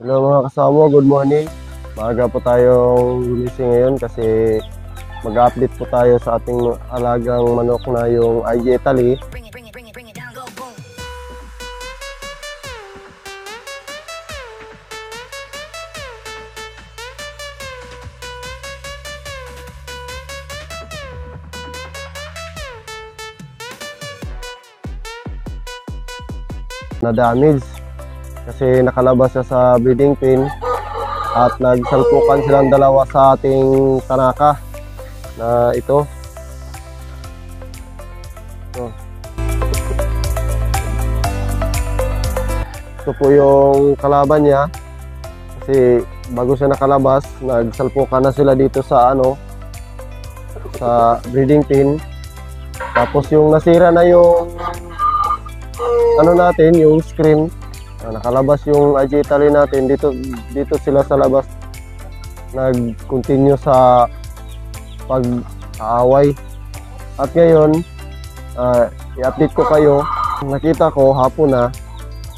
Hello mga kasama, good morning. Maaga po tayong gumising ngayon kasi mag-update po tayo sa ating alagang manok na yung IG Italy. Bring it down, go boom. Na damage kasi nakalabas siya sa breeding pen at nagsalpukan silang dalawa sa ating tanaka na ito. Ito po yung kalaban niya kasi bago siya nakalabas, nagsalpukan na sila dito sa sa breeding pen. Tapos yung nasira na yung natin, yung screen, nakalabas yung IG Italy natin dito sila sa labas nag-continue sa pag-aaway. At ngayon i-update ko kayo, nakita ko hapon na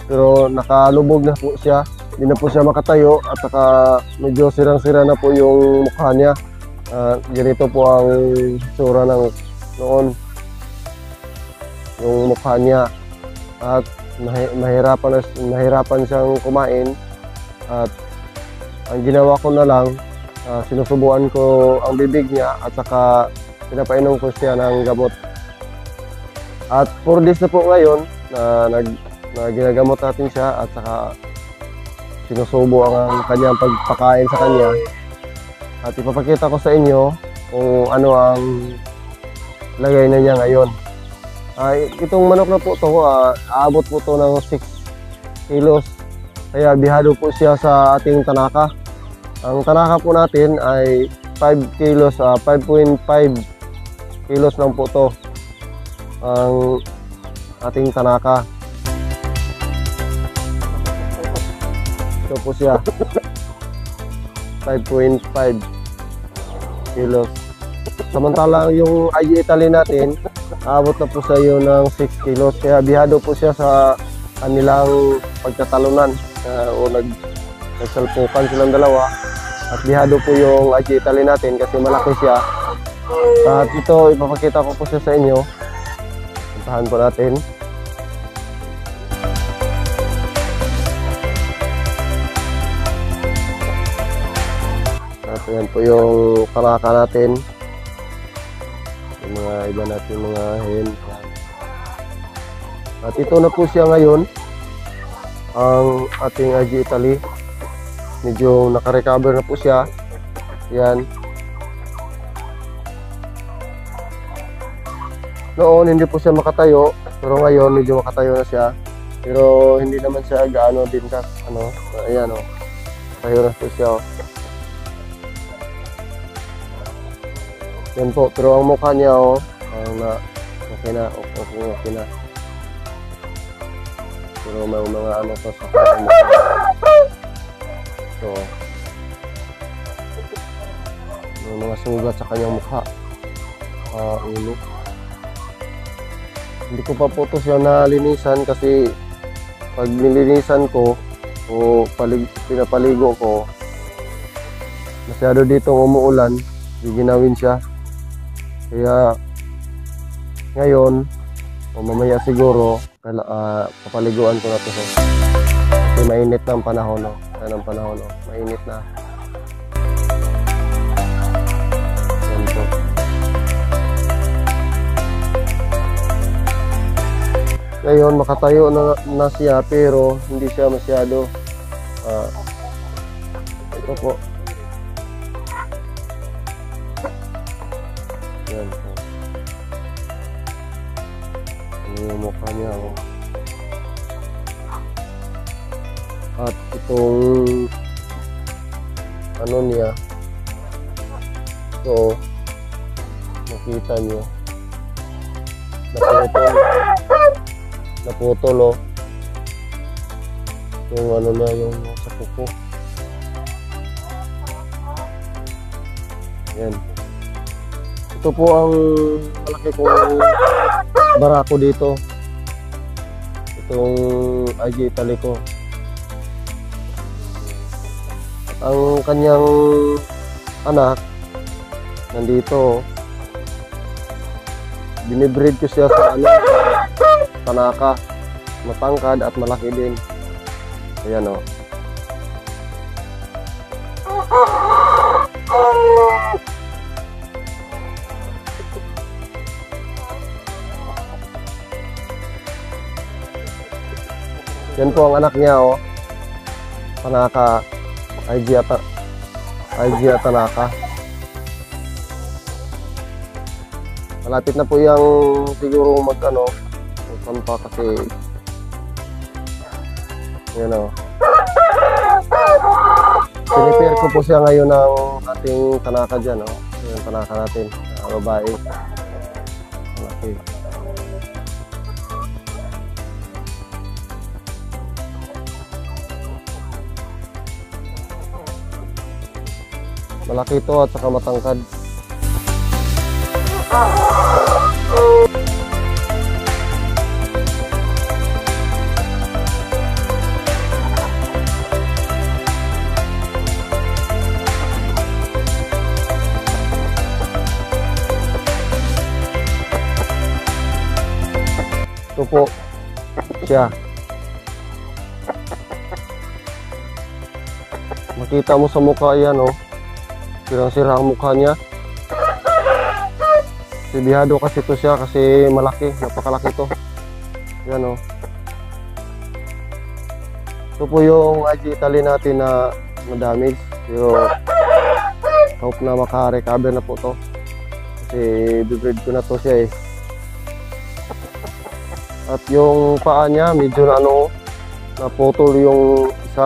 pero nakalubog na po siya, hindi na po siya makatayo at saka medyo sirang-sira na po yung mukha niya. Ganito po ang tsura ng noon yung mukha niya at nahirapan siyang kumain. At ang ginawa ko na lang, sinusubuan ko ang bibig niya at saka pinapainom ko siya ng gamot. At 4 days na po ngayon na ginagamot natin siya at saka sinusubo ang kanyang pagpakain sa kanya. At ipapakita ko sa inyo kung ano ang lagay na niya ngayon. Itong manok na po ito, aabot po ito ng 6 kilos. Kaya bihado po siya sa ating tanaka. Ang tanaka po natin ay 5 kilos, 5.5 kilos lang po ito ang ating tanaka. Ito po siya, 5.5 kilos. Samantalang yung IG Italy natin, aabot na po sa iyo ng 6 kilos. Kaya bihado po siya sa kanilang pagkatalunan o nagsalpukan silang dalawa. At bihado po yung IG Italy natin kasi malaki siya. At ito, ipapakita ko po siya sa inyo. Puntahan po natin. At yan po yung tanaka natin. Yung mga iba natin mga hen. At ito na po siya ngayon, ang ating IG Italy. Medyo naka-recover na po siya. Yan. Noon hindi po siya makatayo, pero ngayon medyo makatayo na siya. Pero hindi naman siya gaano din ayan tayo na po siya. Yan po, pero ang mukha niya okay na. Pero may mga pa sa kanyang mukha. So, may mga sugat sa kanyang mukha. Ulo. Hindi ko pa po ito siya nalinisan kasi pag nilinisan ko o pinapaligo ko, masyado dito umuulan, giginawin siya. Kaya ngayon o mamaya siguro papaliguan ko na ito. Kasi mainit na ang panahon. Mainit na. Yan po. Ngayon makatayo na siya pero hindi siya masyado. Ito po. Yan po. Yung mukha niya. At itong niya. So, makita niyo. Naputol. Yung yung sa kuko. Yan. Ito po ang malaki kong barako dito. Itong IG Italy ko. Ang kanyang anak, nandito. Binibreed ko siya sa Tanaka. Matangkad at malaki din. Ayan o. Yan po ang anak niya o. Tanaka. IG at Tanaka. Malapit na po yung siguro magpampa kasi yan o. Sinipir ko po siya ngayon ng ating Tanaka dyan o. Yung Tanaka natin, babae. Malaki. Malaki ito at saka matangkad. Ito po siya. Makita mo sa mukha yan o. Sirang-sira ang mukha niya. Sibihado kasi ito siya kasi malaki, napakalaki ito. Yan o. Ito po yung IG Italy natin na damage. Pero hope na maka-recover na po to. Kasi bibreed ko na to siya eh. At yung paa niya medyo naputol yung isa.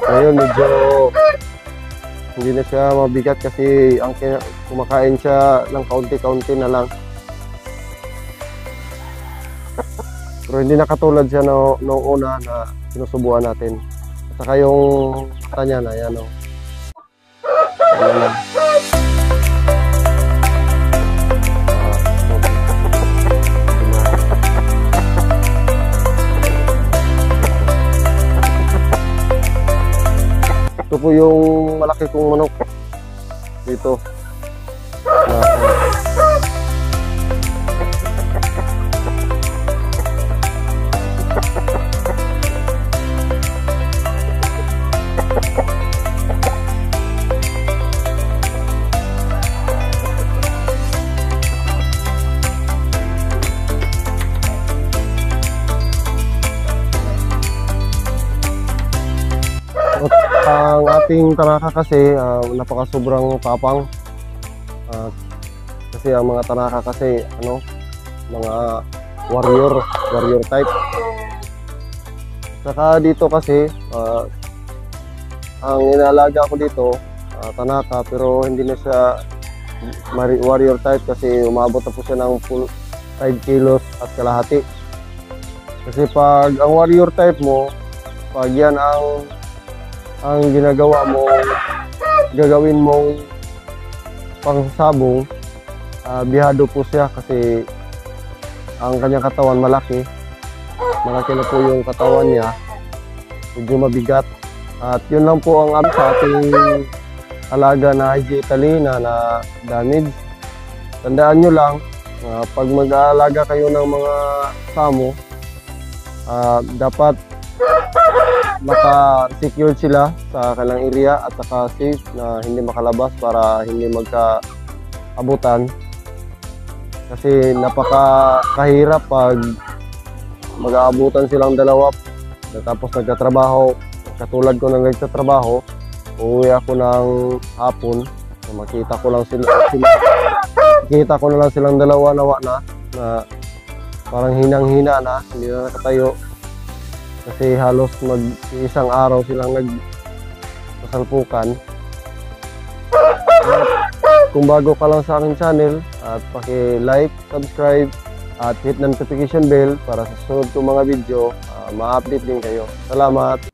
Ngayon medyo hindi na siya mabigat kasi ang kumakain siya ng kaunti-kaunti na lang. Pero hindi na katulad siya noong una na sinusubuan natin. At saka yung mata niya na yan o. Ano na. Ito po yung malaki kong manok dito. Ang ating Tanaka kasi napaka-sobrang tapang. Kasi ang mga Tanaka kasi mga warrior type. Saka dito kasi ang inalaga ko dito Tanaka pero hindi na siya warrior type kasi umabot na po siya ng full 5 kilos at kalahati. Kasi pag ang warrior type mo, pag yan ang ginagawa mo, gagawin mong pangsabong, bihado po siya kasi ang kanyang katawan malaki na po yung katawan niya, medyo mabigat. At yun lang po ang sa ating alaga na IG Italy na damage. Tandaan nyo lang, pag mag-aalaga kayo ng mga samo, dapat naka-secured sila sa kanilang area at saka safe na hindi makalabas para hindi magka-abutan. Kasi napakahirap pag mag-aabutan silang dalawa tapos nagtatrabaho. Katulad ko nang nagtatrabaho, uuwi ako ng hapon, makita ko na lang silang dalawa na parang hinang-hina na, hindi na nakatayo. Kasi halos isang araw silang nagpasalpukan. Kung bago ka lang sa aking channel, at paki-like, subscribe, at hit notification bell para sa susunod kong mga video, ma-update din kayo. Salamat!